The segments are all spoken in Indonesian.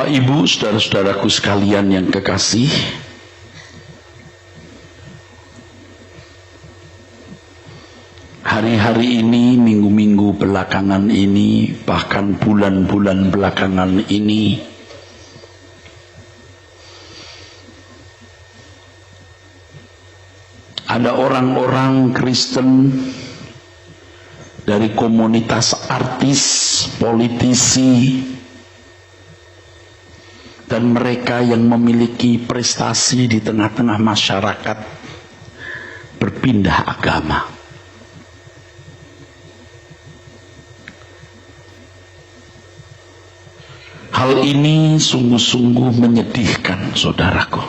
Ibu, saudara-saudaraku sekalian yang kekasih, hari-hari ini, minggu-minggu belakangan ini, bahkan bulan-bulan belakangan ini, ada orang-orang Kristen dari komunitas artis, politisi, dan mereka yang memiliki prestasi di tengah-tengah masyarakat berpindah agama. Hal ini sungguh-sungguh menyedihkan, saudaraku.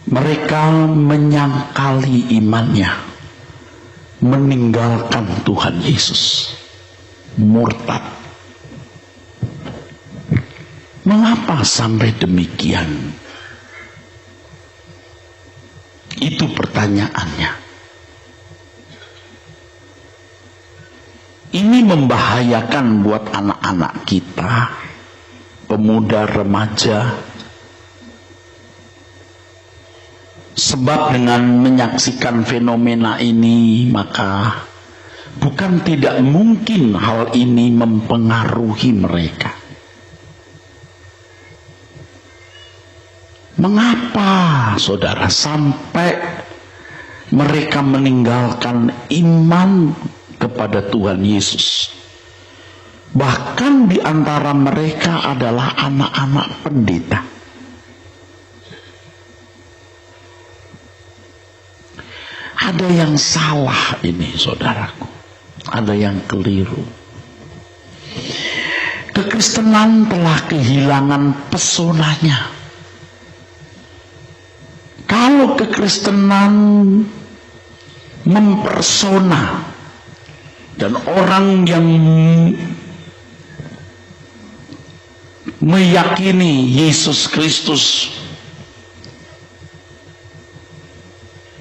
Mereka menyangkali imannya, meninggalkan Tuhan Yesus, murtad. Mengapa sampai demikian? Itu pertanyaannya. Ini membahayakan buat anak-anak kita, pemuda remaja. Sebab dengan menyaksikan fenomena ini, maka bukan tidak mungkin hal ini mempengaruhi mereka. Mengapa, saudara, sampai mereka meninggalkan iman kepada Tuhan Yesus? Bahkan di antara mereka adalah anak-anak pendeta. Ada yang salah ini, saudaraku. Ada yang keliru. Kekristenan telah kehilangan pesonanya. Kalau kekristenan mempersona dan orang yang meyakini Yesus Kristus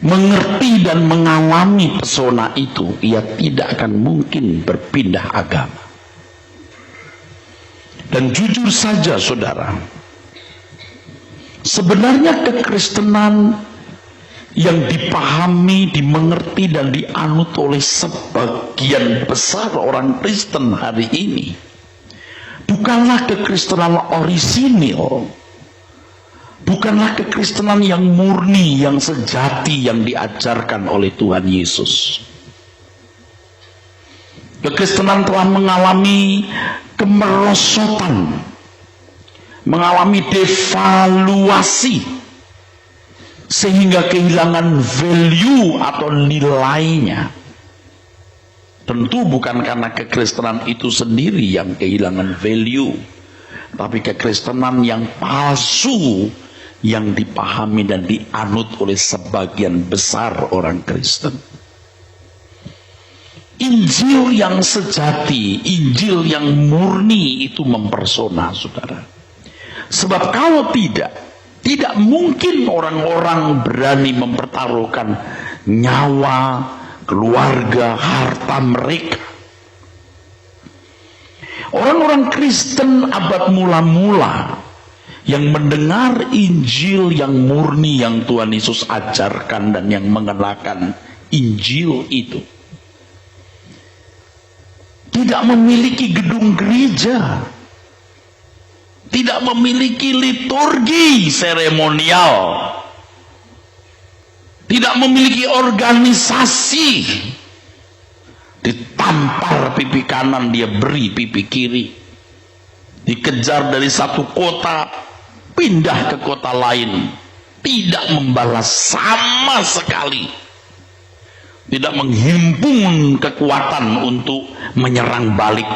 mengerti dan mengalami pesona itu, ia tidak akan mungkin berpindah agama. Dan jujur saja, saudara, sebenarnya kekristenan yang dipahami, dimengerti, dan dianut oleh sebagian besar orang Kristen hari ini bukanlah kekristenan orisinil, bukanlah kekristenan yang murni, yang sejati, yang diajarkan oleh Tuhan Yesus. Kekristenan telah mengalami kemerosotan, mengalami devaluasi, sehingga kehilangan value atau nilainya. Tentu bukan karena kekristenan itu sendiri yang kehilangan value, tapi kekristenan yang palsu yang dipahami dan dianut oleh sebagian besar orang Kristen. Injil yang sejati, Injil yang murni itu mempersona, saudara. Sebab kalau tidak mungkin orang-orang berani mempertaruhkan nyawa, keluarga, harta mereka. Orang-orang Kristen abad mula-mula yang mendengar Injil yang murni yang Tuhan Yesus ajarkan dan yang mengenakan Injil itu, tidak memiliki gedung gereja, tidak memiliki liturgi seremonial, tidak memiliki organisasi. Ditampar pipi kanan, dia beri pipi kiri. Dikejar dari satu kota, pindah ke kota lain, tidak membalas sama sekali. tidak menghimpun kekuatan untuk menyerang balik.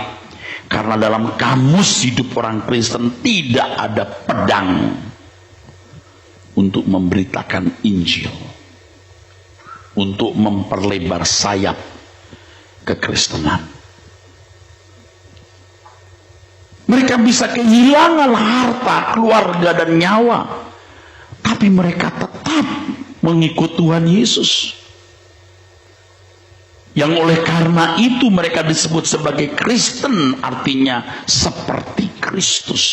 Karena dalam kamus hidup orang Kristen tidak ada pedang untuk memberitakan Injil, untuk memperlebar sayap kekristenan. Mereka bisa kehilangan harta, keluarga, dan nyawa, tapi mereka tetap mengikut Tuhan Yesus. Yang oleh karena itu mereka disebut sebagai Kristen, artinya seperti Kristus.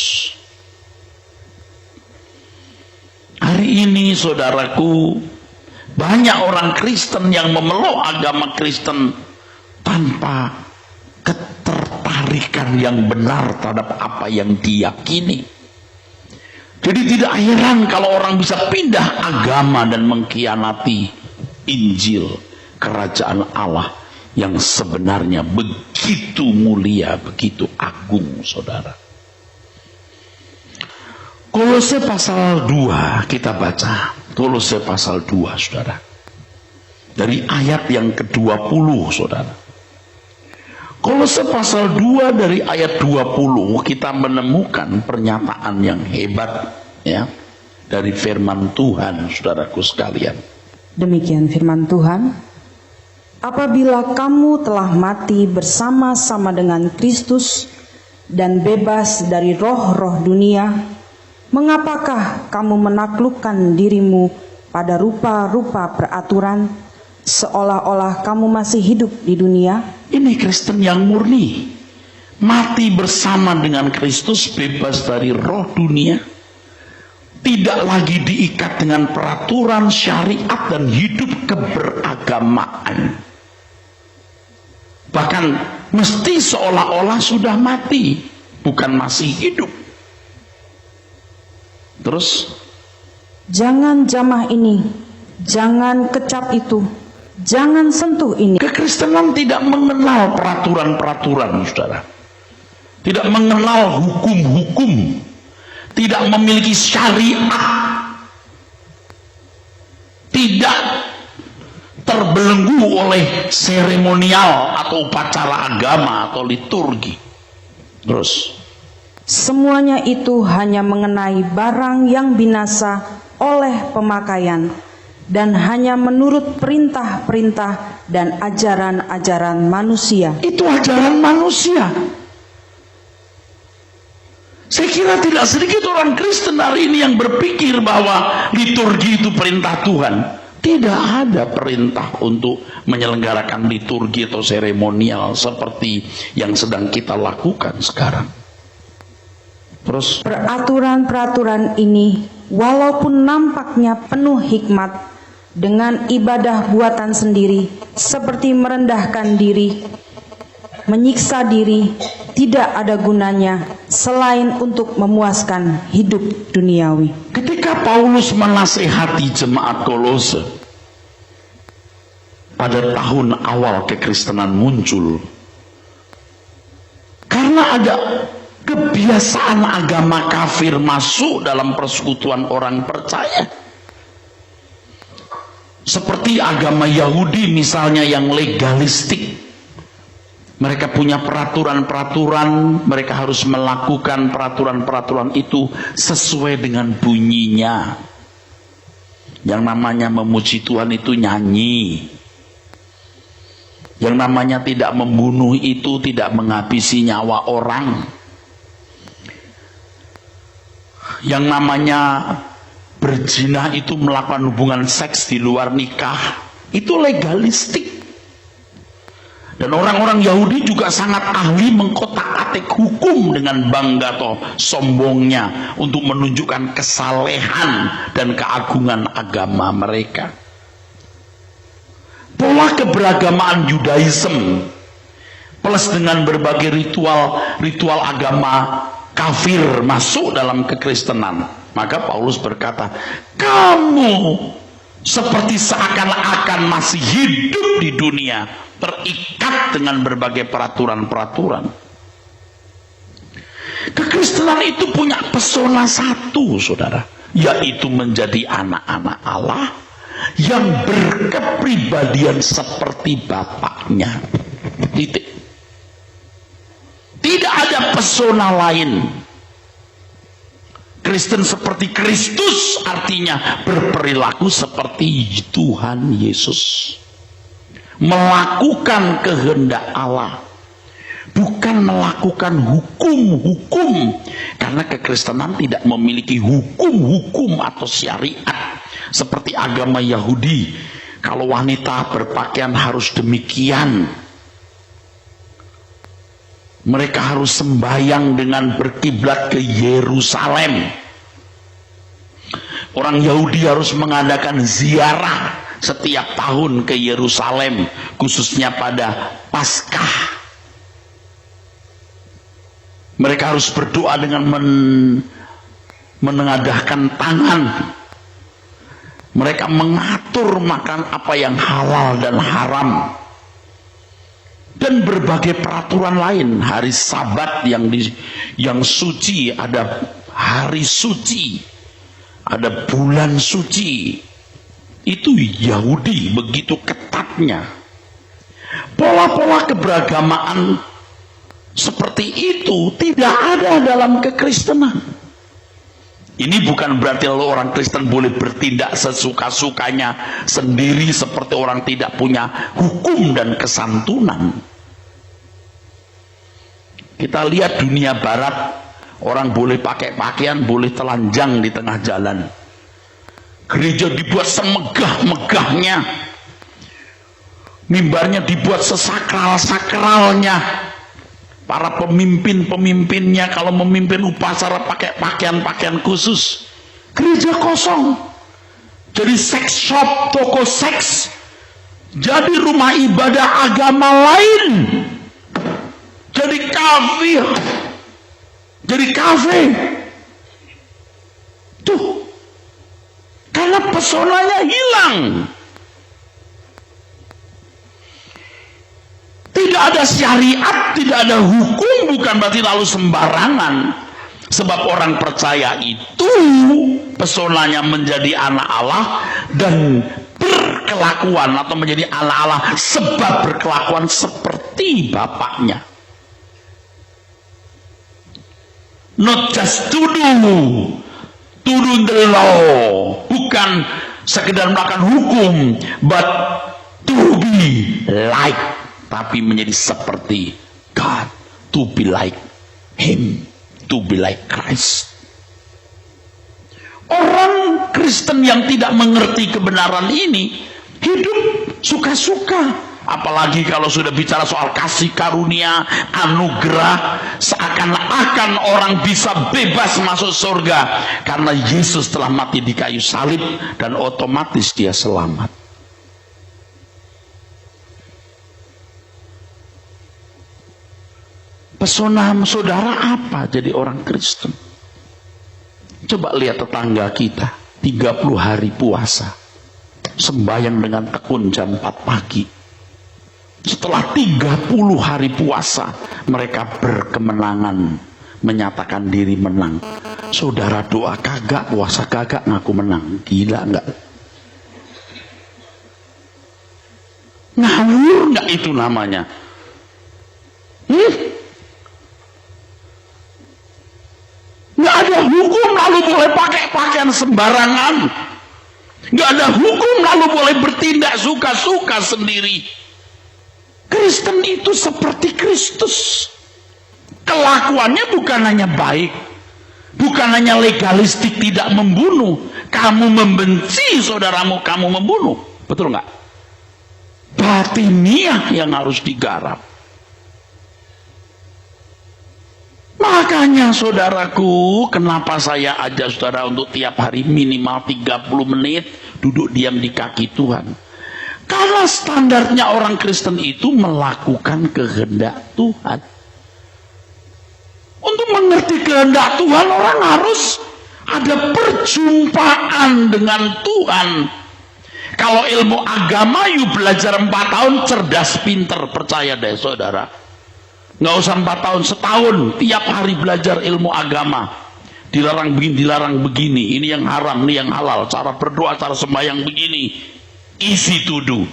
Hari ini saudaraku, banyak orang Kristen yang memeluk agama Kristen tanpa ketertarikan yang benar terhadap apa yang diyakini. Jadi tidak heran kalau orang bisa pindah agama dan mengkhianati Injil kerajaan Allah yang sebenarnya begitu mulia, begitu agung, saudara. Kolose pasal 2 kita baca. Kolose pasal 2, saudara. Dari ayat yang ke-20, saudara. Kolose pasal 2 dari ayat 20 kita menemukan pernyataan yang hebat, ya, dari firman Tuhan, saudaraku sekalian. Demikian firman Tuhan. Apabila kamu telah mati bersama-sama dengan Kristus dan bebas dari roh-roh dunia, mengapakah kamu menaklukkan dirimu pada rupa-rupa peraturan, seolah-olah kamu masih hidup di dunia? Ini Kristen yang murni, mati bersama dengan Kristus, bebas dari roh dunia, tidak lagi diikat dengan peraturan syariat dan hidup keberagamaan. Bahkan mesti seolah-olah sudah mati, bukan masih hidup. Terus, jangan jamah ini, jangan kecap itu, jangan sentuh ini. Kekristenan tidak mengenal peraturan-peraturan, saudara. Tidak mengenal hukum-hukum, tidak memiliki syariat, tidak terbelenggu oleh seremonial atau upacara agama atau liturgi. Terus, semuanya itu hanya mengenai barang yang binasa oleh pemakaian dan hanya menurut perintah-perintah dan ajaran-ajaran manusia. Itu ajaran manusia. Saya kira tidak sedikit orang Kristen hari ini yang berpikir bahwa liturgi itu perintah Tuhan. Tidak ada perintah untuk menyelenggarakan liturgi atau seremonial seperti yang sedang kita lakukan sekarang. Terus, peraturan-peraturan ini walaupun nampaknya penuh hikmat, dengan ibadah buatan sendiri seperti merendahkan diri, menyiksa diri, tidak ada gunanya selain untuk memuaskan hidup duniawi. Ketika Paulus menasihati jemaat Kolose pada tahun awal kekristenan muncul, karena ada kebiasaan agama kafir masuk dalam persekutuan orang percaya, seperti agama Yahudi misalnya yang legalistik. Mereka punya peraturan-peraturan, mereka harus melakukan peraturan-peraturan itu sesuai dengan bunyinya. Yang namanya memuji Tuhan itu nyanyi. Yang namanya tidak membunuh itu tidak menghabisi nyawa orang. Yang namanya berzina itu melakukan hubungan seks di luar nikah, itu legalistik. Dan orang-orang Yahudi juga sangat ahli mengkotak-atik hukum dengan bangga atau sombongnya untuk menunjukkan kesalehan dan keagungan agama mereka. Pola keberagamaan Yudaism plus dengan berbagai ritual agama kafir masuk dalam kekristenan. Maka Paulus berkata, kamu seperti seakan-akan masih hidup di dunia, terikat dengan berbagai peraturan-peraturan. Kekristenan itu punya pesona satu, saudara, yaitu menjadi anak-anak Allah yang berkepribadian seperti Bapaknya. Titik. Tidak ada pesona lain. Kristen seperti Kristus artinya berperilaku seperti Tuhan Yesus. Melakukan kehendak Allah, bukan melakukan hukum-hukum, karena kekristenan tidak memiliki hukum-hukum atau syariat seperti agama Yahudi. Kalau wanita berpakaian harus demikian, mereka harus sembahyang dengan berkiblat ke Yerusalem. Orang Yahudi harus mengadakan ziarah setiap tahun ke Yerusalem, khususnya pada Paskah. Mereka harus berdoa dengan menengadahkan tangan. Mereka mengatur makan apa yang halal dan haram, dan berbagai peraturan lain. Hari Sabat yang suci, ada hari suci, ada bulan suci. Itu Yahudi begitu ketatnya. Pola-pola keberagamaan seperti itu tidak ada dalam kekristenan. Ini bukan berarti lalu orang Kristen boleh bertindak sesuka-sukanya sendiri seperti orang tidak punya hukum dan kesantunan. Kita lihat dunia barat, orang boleh pakai pakaian, boleh telanjang di tengah jalan. Gereja dibuat semegah-megahnya, mimbarnya dibuat sesakral-sakralnya. Para pemimpin-pemimpinnya kalau memimpin upacara pakai pakaian-pakaian khusus. Gereja kosong, jadi seks shop, toko seks, jadi rumah ibadah agama lain, jadi kafe. Tuh, karena pesonanya hilang. Tidak ada syariat, tidak ada hukum, bukan berarti lalu sembarangan. Sebab orang percaya itu pesonanya menjadi anak Allah dan berkelakuan atau menjadi anak Allah sebab berkelakuan seperti Bapaknya. Not just to do the law, bukan sekedar melakukan hukum, but to be like, tapi menjadi seperti God, to be like Him, to be like Christ. Orang Kristen yang tidak mengerti kebenaran ini hidup suka-suka. Apalagi kalau sudah bicara soal kasih karunia, anugerah, seakan-akan orang bisa bebas masuk surga karena Yesus telah mati di kayu salib dan otomatis dia selamat. Pesona saudara apa jadi orang Kristen? Coba lihat tetangga kita, 30 hari puasa, sembahyang dengan tekun jam 4 pagi. Setelah 30 hari puasa, mereka berkemenangan, menyatakan diri menang. Saudara doa kagak, puasa kagak, ngaku menang. Gila enggak? Ngawur enggak itu namanya? Nggak ada hukum lalu boleh pakai pakaian sembarangan. Nggak ada hukum lalu boleh bertindak suka-suka sendiri. Kristen itu seperti Kristus. Kelakuannya bukan hanya baik, bukan hanya legalistik tidak membunuh. Kamu membenci saudaramu, kamu membunuh. Betul nggak? Batiniah yang harus digarap. Makanya saudaraku, kenapa saya ajak saudara untuk tiap hari minimal 30 menit duduk diam di kaki Tuhan. Karena standarnya orang Kristen itu melakukan kehendak Tuhan. Untuk mengerti kehendak Tuhan, orang harus ada perjumpaan dengan Tuhan. Kalau ilmu agama, you belajar 4 tahun, cerdas, pinter, percaya deh saudara. Nggak usah 4 tahun, setahun, tiap hari belajar ilmu agama. dilarang begini, ini yang haram, ini yang halal, cara berdoa, cara sembahyang begini, easy to do.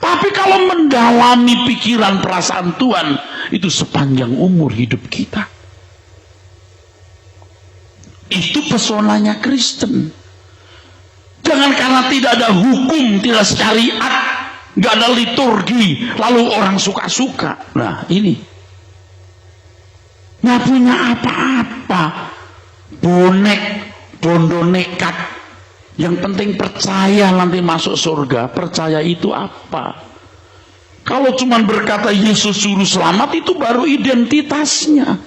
Tapi kalau mendalami pikiran perasaan Tuhan, itu sepanjang umur hidup kita. Itu pesonanya Kristen. Jangan karena tidak ada hukum, tidak syariat, nggak ada liturgi, lalu orang suka-suka. Nah ini nggak punya apa-apa, bonek, bondo nekat. Yang penting percaya nanti masuk surga. Percaya itu apa? Kalau cuma berkata Yesus suruh selamat, itu baru identitasnya.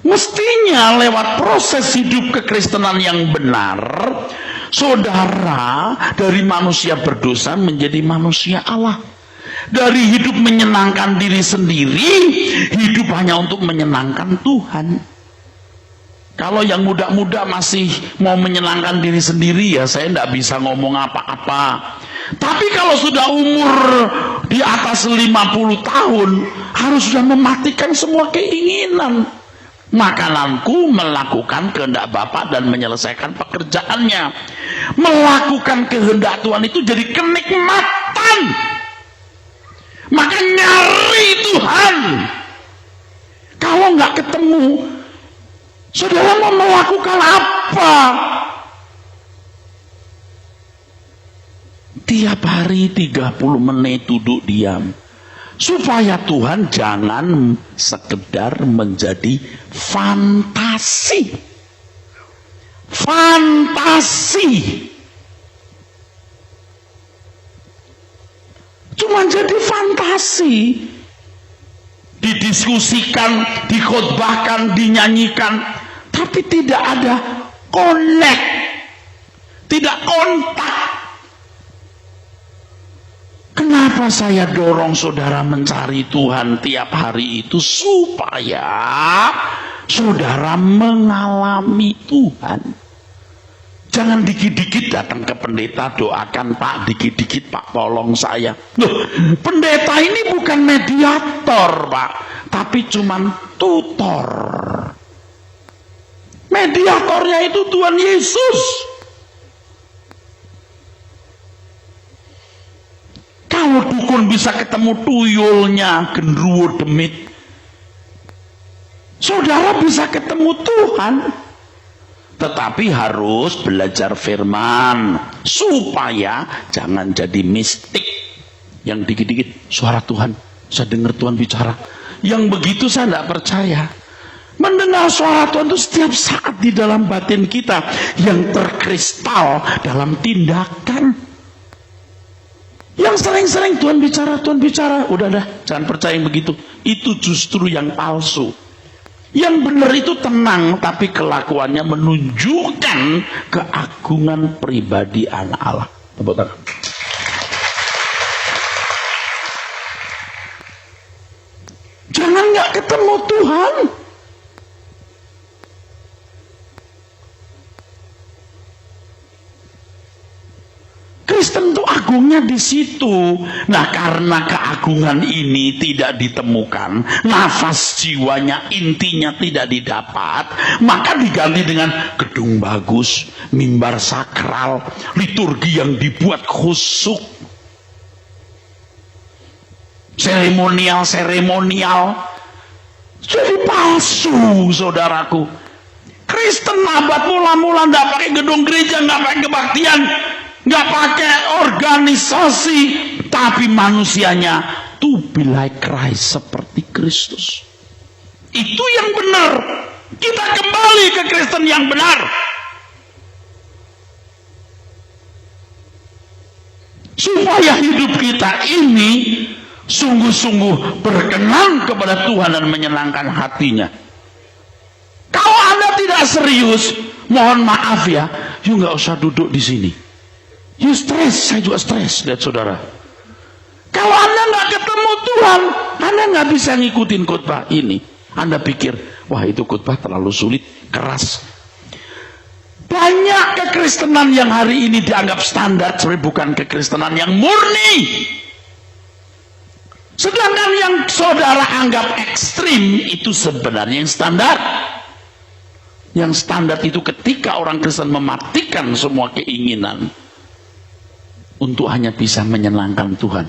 Mestinya lewat proses hidup kekristenan yang benar, saudara dari manusia berdosa menjadi manusia Allah. Dari hidup menyenangkan diri sendiri, hidup hanya untuk menyenangkan Tuhan. Kalau yang muda-muda masih mau menyenangkan diri sendiri, ya saya tidak bisa ngomong apa-apa. Tapi kalau sudah umur di atas 50 tahun, harus sudah mematikan semua keinginan. Makananku melakukan kehendak Bapa dan menyelesaikan pekerjaannya. Melakukan kehendak Tuhan itu jadi kenikmatan. Maka nyari Tuhan. Kalau nggak ketemu, saudara mau melakukan apa? Tiap hari 30 menit duduk diam. Supaya Tuhan jangan sekedar menjadi fantasi. Fantasi. Cuma jadi fantasi. Didiskusikan, dikhotbahkan, dinyanyikan, tapi tidak ada connect, tidak kontak. Kenapa saya dorong saudara mencari Tuhan tiap hari itu? Supaya saudara mengalami Tuhan. Jangan dikit-dikit datang ke pendeta, doakan Pak, dikit-dikit Pak tolong saya. Loh, pendeta ini bukan mediator Pak, tapi cuman tutor. Mediatornya itu Tuhan Yesus. Kalau dukun bisa ketemu tuyulnya genderuwo demit, saudara bisa ketemu Tuhan. Tetapi harus belajar firman supaya jangan jadi mistik yang dikit-dikit suara Tuhan, saya dengar Tuhan bicara. Yang begitu saya tidak percaya. Mendengar suara Tuhan itu setiap saat di dalam batin kita yang terkristal dalam tindakan. Yang sering-sering Tuhan bicara, udah dah, jangan percaya yang begitu. Itu justru yang palsu. Yang benar itu tenang, tapi kelakuannya menunjukkan keagungan pribadi anak Allah. Tepuk tangan. Jangan nggak ketemu Tuhan. Kristen itu agungnya di situ. Nah, karena keagungan ini tidak ditemukan, nafas jiwanya, intinya tidak didapat, maka diganti dengan gedung bagus, mimbar sakral, liturgi yang dibuat khusyuk, seremonial. Jadi palsu, saudaraku. Kristen abad mula-mula nggak pakai gedung gereja, nggak pakai kebaktian, nggak pakai organisasi, tapi manusianya to be like Christ, seperti Kristus. Itu yang benar. Kita kembali ke Kristen yang benar. Supaya hidup kita ini sungguh-sungguh berkenan kepada Tuhan dan menyenangkan hatinya. Kalau Anda tidak serius, mohon maaf ya, you nggak usah duduk di sini. You stres, saya juga stres, lihat saudara. Kalau Anda nggak ketemu Tuhan, Anda nggak bisa ngikutin khotbah ini. Anda pikir, wah itu khotbah terlalu sulit, keras. Banyak kekristenan yang hari ini dianggap standar, sebenarnya bukan kekristenan yang murni. Sedangkan yang saudara anggap ekstrim itu sebenarnya yang standar. Yang standar itu ketika orang Kristen mematikan semua keinginan untuk hanya bisa menyenangkan Tuhan.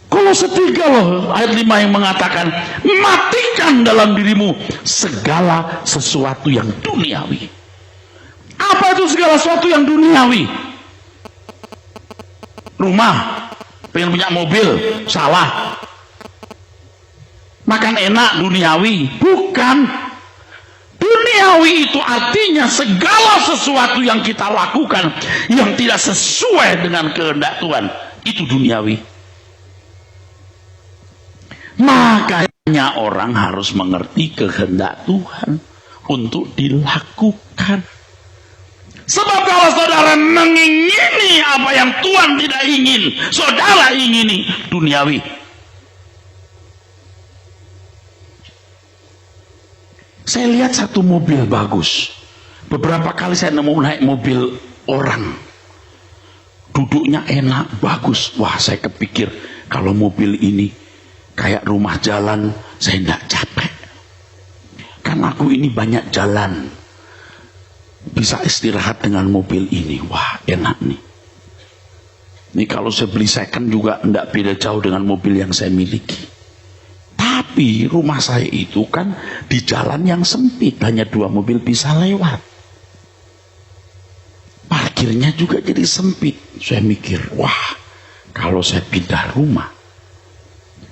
Kolose 3 loh, ayat 5 yang mengatakan, matikan dalam dirimu segala sesuatu yang duniawi. Apa itu segala sesuatu yang duniawi? Rumah, pengen punya mobil, salah. Makan enak, duniawi. Bukan. Duniawi itu artinya segala sesuatu yang kita lakukan yang tidak sesuai dengan kehendak Tuhan. Itu duniawi. Makanya orang harus mengerti kehendak Tuhan untuk dilakukan. Sebab kalau saudara mengingini apa yang Tuhan tidak ingin, saudara ingini duniawi. Saya lihat satu mobil bagus. Beberapa kali saya nemu naik mobil orang. Duduknya enak, bagus. Wah, saya kepikir kalau mobil ini kayak rumah jalan, saya tidak capek. Kan aku ini banyak jalan. Bisa istirahat dengan mobil ini. Wah, enak nih. Ini kalau saya beli second juga tidak beda jauh dengan mobil yang saya miliki. Tapi rumah saya itu kan di jalan yang sempit. Hanya 2 mobil bisa lewat. Parkirnya juga jadi sempit. Saya mikir, wah, kalau saya pindah rumah,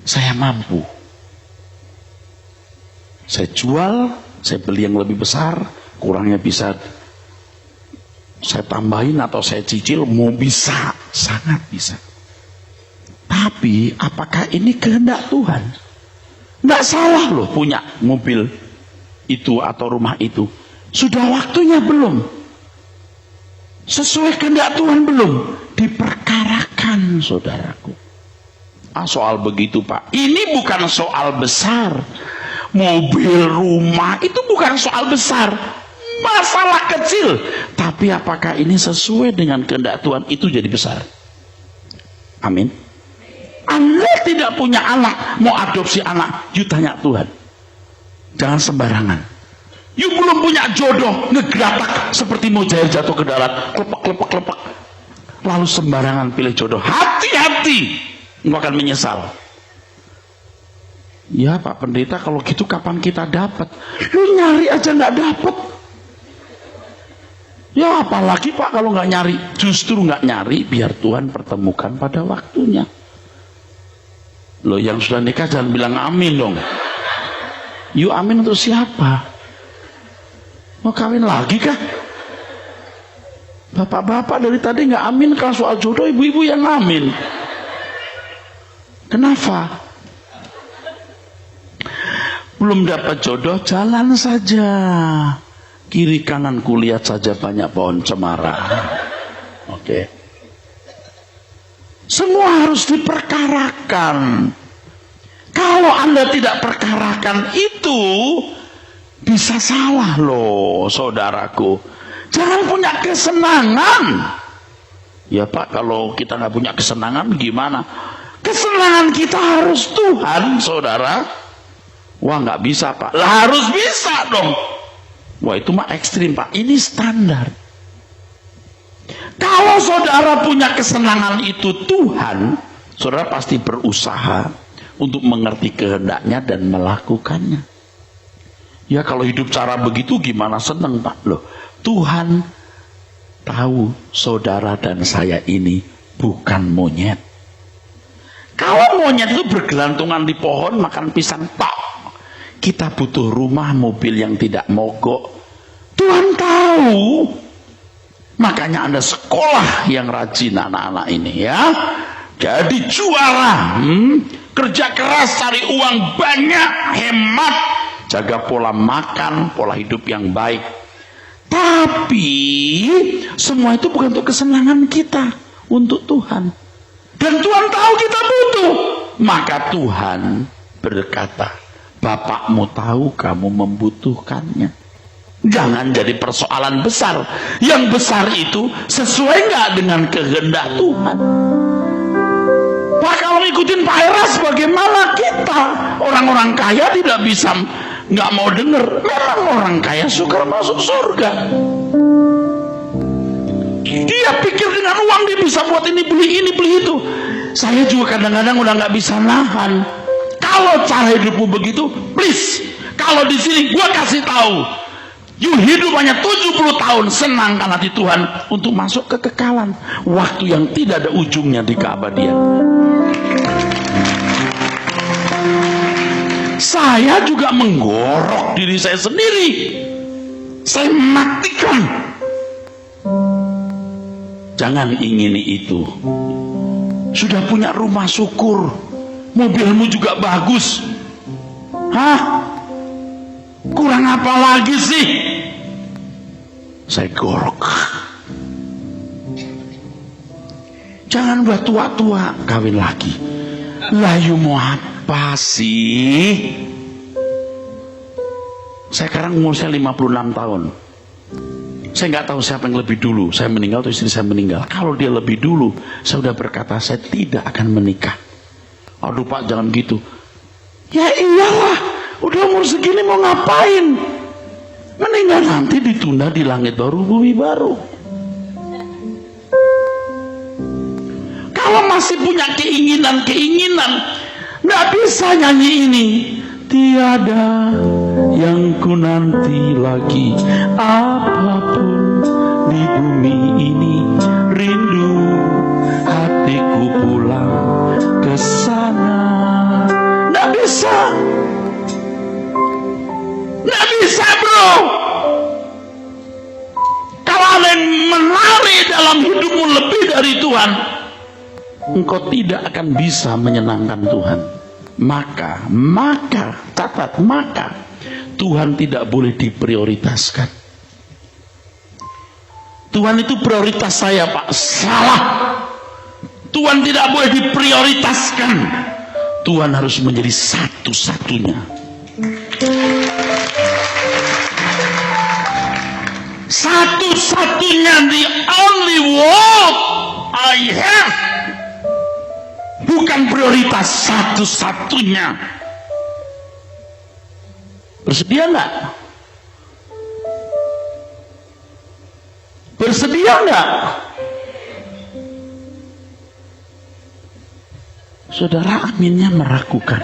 saya mampu. Saya jual, saya beli yang lebih besar, kurangnya bisa saya tambahin atau saya cicil, mau bisa, sangat bisa. Tapi apakah ini kehendak Tuhan? Nggak salah loh punya mobil itu atau rumah itu. Sudah waktunya belum? Sesuai kehendak Tuhan belum? Diperkarakan, saudaraku. Soal begitu, Pak. Ini bukan soal besar. Mobil, rumah itu bukan soal besar. Masalah kecil. Tapi apakah ini sesuai dengan kehendak Tuhan? Itu jadi besar. Amin. Anda tidak punya anak, mau adopsi anak, you tanya Tuhan. Jangan sembarangan. You belum punya jodoh, ngegeratak seperti mau jair jatuh ke darat, kelepak. Lalu sembarangan pilih jodoh. Hati-hati, engkau akan menyesal. Ya Pak Pendeta, kalau gitu kapan kita dapat? Lu nyari aja nggak dapat. Ya apalagi Pak kalau nggak nyari. Justru nggak nyari biar Tuhan pertemukan pada waktunya. Loh, yang sudah nikah jangan bilang amin dong. You amin untuk siapa? Mau kawin lagi kah? Bapak-bapak dari tadi nggak amin kalau soal jodoh, ibu-ibu yang amin. Kenapa? Belum dapat jodoh, jalan saja. Kiri kanan kulihat saja banyak pohon cemara. Oke. Semua harus diperkarakan. Kalau Anda tidak perkarakan itu, bisa salah loh, saudaraku. Jangan punya kesenangan. Ya Pak, kalau kita nggak punya kesenangan gimana? Kesenangan kita harus Tuhan, saudara. Wah, nggak bisa Pak. Lah harus bisa dong. Wah, itu mah ekstrim Pak. Ini standar. Kalau saudara punya kesenangan itu Tuhan, saudara pasti berusaha untuk mengerti kehendaknya dan melakukannya. Ya kalau hidup cara begitu gimana seneng Pak? Loh, Tuhan tahu saudara dan saya ini bukan monyet. Kalau monyet itu bergelantungan di pohon makan pisang tok. Kita butuh rumah, mobil yang tidak mogok. Tuhan tahu. Makanya Anda sekolah yang rajin anak-anak ini ya. Jadi juara. Kerja keras, cari uang banyak, hemat. Jaga pola makan, pola hidup yang baik. Tapi semua itu bukan untuk kesenangan kita, untuk Tuhan. Dan Tuhan tahu kita butuh. Maka Tuhan berkata, Bapakmu tahu kamu membutuhkannya. Jangan jadi persoalan besar. Yang besar itu sesuai nggak dengan kehendak Tuhan. Lah kalau ngikutin Pak Eras bagaimana kita? Orang-orang kaya tidak bisa, nggak mau dengar. Memang orang kaya suka masuk surga. Dia pikir dengan uang dia bisa buat ini beli itu. Saya juga kadang-kadang udah nggak bisa nahan. Kalau cara hidupmu begitu, please. Kalau di sini gua kasih tahu, you hidup hanya 70 tahun, senangkan hati Tuhan untuk masuk ke kekekalan, waktu yang tidak ada ujungnya di keabadian. Saya juga menggorok diri saya sendiri. Saya matikan. Jangan ingini itu. Sudah punya rumah syukur, mobilmu juga bagus. Hah? Kurang apa lagi sih? Saya gorok. Jangan buat tua-tua kawin lagi. Lah you mau apa sih? Saya sekarang umur saya 56 tahun. Saya nggak tahu siapa yang lebih dulu, saya meninggal atau istri saya meninggal. Kalau dia lebih dulu, saya sudah berkata saya tidak akan menikah. Aduh Pak, jangan gitu. Ya iyalah, udah umur segini mau ngapain? Meninggal nanti ditunda di langit baru, bumi baru. Kalau masih punya keinginan, nggak bisa nyanyi ini. Tiada yang ku nanti lagi, apapun di bumi ini, rindu hatiku pulang ke sana. Nggak bisa bro. Kalau ada yang menarik dalam hidupmu lebih dari Tuhan, engkau tidak akan bisa menyenangkan Tuhan. Maka Tuhan tidak boleh diprioritaskan. Tuhan itu prioritas saya Pak. Salah. Tuhan tidak boleh diprioritaskan. Tuhan harus menjadi satu-satunya. Satu-satunya, the only word I have. Bukan prioritas, satu-satunya. Bersedia nggak? Bersedia nggak? Saudara, aminnya meragukan.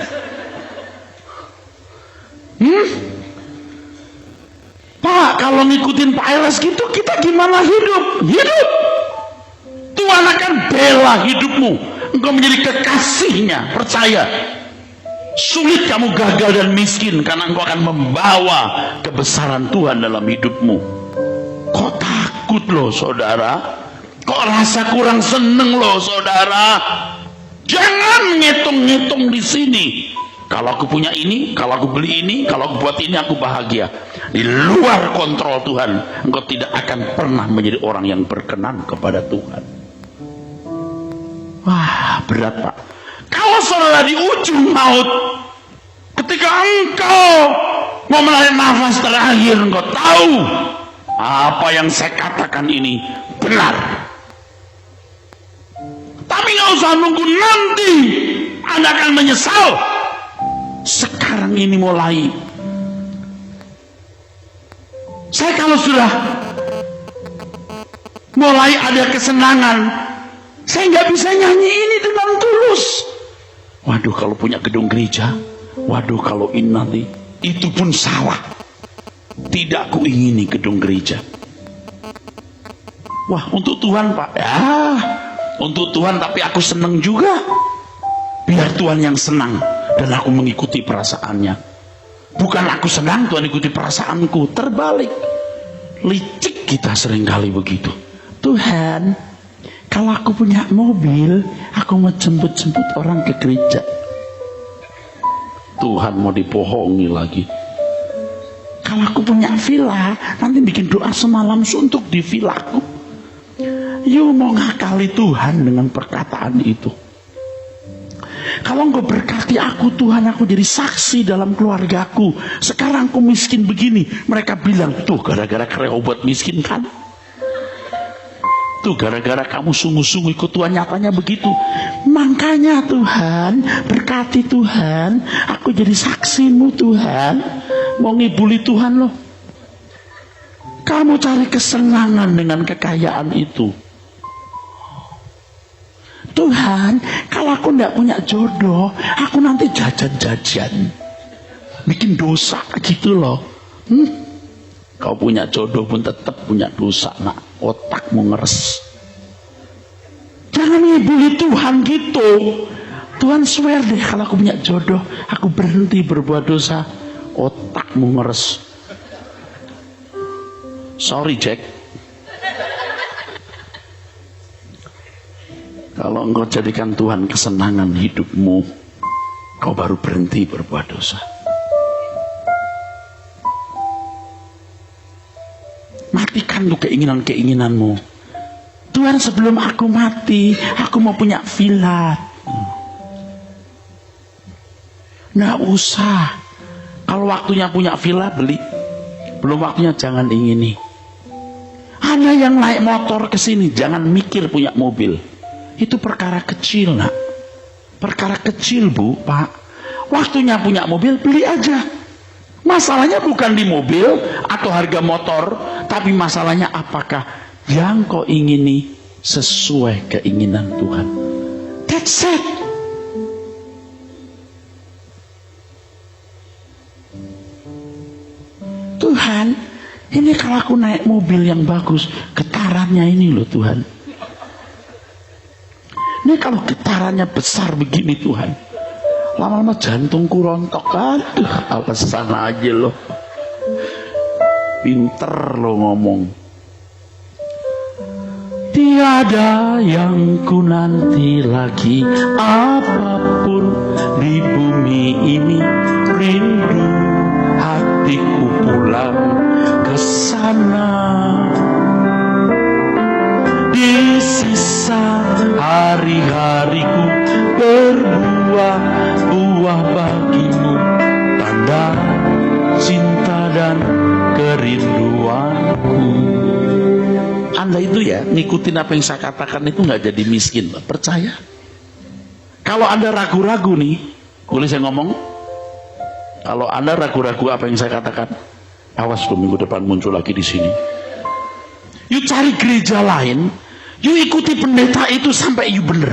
Pak, kalau ngikutin Pak Elas gitu, kita gimana hidup? Hidup. Tuhan akan bela hidupmu. Engkau menjadi kekasihnya, percaya. Sulit kamu gagal dan miskin karena engkau akan membawa kebesaran Tuhan dalam hidupmu. Kok takut loh saudara? Kok rasa kurang seneng loh saudara? Jangan ngitung-ngitung di sini. Kalau aku punya ini, kalau aku beli ini, kalau aku buat ini aku bahagia. Di luar kontrol Tuhan, engkau tidak akan pernah menjadi orang yang berkenan kepada Tuhan. Wah, berat Pak. Kalau saudara di ujung maut, ketika engkau mau menarik nafas terakhir, engkau tahu apa yang saya katakan ini benar. Tapi nggak usah nunggu nanti, Anda akan menyesal. Sekarang ini mulai. Saya kalau sudah mulai ada kesenangan, saya nggak bisa nyanyi ini dengan tulus. Waduh, kalau punya gedung gereja, waduh kalau ini nanti, itu pun salah. Tidak ku ingini gedung gereja. Wah, untuk Tuhan Pak, ya, untuk Tuhan, tapi aku senang juga. Biar Tuhan yang senang dan aku mengikuti perasaannya. Bukan aku senang, Tuhan ikuti perasaanku. Terbalik. Licik kita seringkali begitu. Tuhan, kalau aku punya mobil, aku mau jemput-jemput orang ke gereja. Tuhan mau dibohongi lagi. Kalau aku punya villa, nanti bikin doa semalam suntuk di villaku. You mau ngakali Tuhan dengan perkataan itu. Kalau engkau berkati aku Tuhan, aku jadi saksi dalam keluargaku. Sekarang aku miskin begini, mereka bilang, tuh gara-gara Rehoboth miskin kan. Tuh gara-gara kamu sungguh-sungguh ikut Tuhan, nyatanya begitu. Makanya Tuhan, berkati Tuhan, aku jadi saksimu Tuhan. Mau ngibuli Tuhan loh. Kamu cari kesenangan dengan kekayaan itu. Tuhan, kalau aku tidak punya jodoh, aku nanti jajan-jajan, bikin dosa gitu loh. Kau punya jodoh pun tetap punya dosa, nak. Otakmu ngeres. Jangan ngibuli Tuhan gitu. Tuhan swear deh, kalau aku punya jodoh, aku berhenti berbuat dosa. Otakmu ngeres. Sorry Jack. Kalau engkau jadikan Tuhan kesenangan hidupmu, kau baru berhenti berbuat dosa. Matikan tuh keinginan-keinginanmu. Tuhan, sebelum aku mati, aku mau punya villa. Nggak usah. Kalau waktunya punya villa, beli. Belum waktunya, jangan ingini. Ada yang naik motor ke sini, jangan mikir punya mobil. Itu perkara kecil, nak. Perkara kecil, Bu, Pak. Waktunya punya mobil, beli aja. Masalahnya bukan di mobil atau harga motor, tapi masalahnya apakah yang kau ingini sesuai keinginan Tuhan. That's it. Tuhan, ini kalau aku naik mobil yang bagus, getarannya ini loh Tuhan. Ini kalau getarannya besar begini Tuhan, lama-lama jantungku rontok. Aduh, alasan aja loh. Pinter lo ngomong. Tiada yang ku nanti lagi, apapun di bumi ini. Rindu hatiku pulang ke sana. Di sisa hari-hariku berbuah-buah bagimu, tanda cinta dan kerinduanku. Anda itu ya ngikutin apa yang saya katakan itu nggak jadi miskin, percaya. Kalau Anda ragu-ragu nih, boleh saya ngomong? Kalau Anda ragu-ragu apa yang saya katakan, awas loh, minggu depan muncul lagi di sini. You cari gereja lain, you ikuti pendeta itu sampai you bener.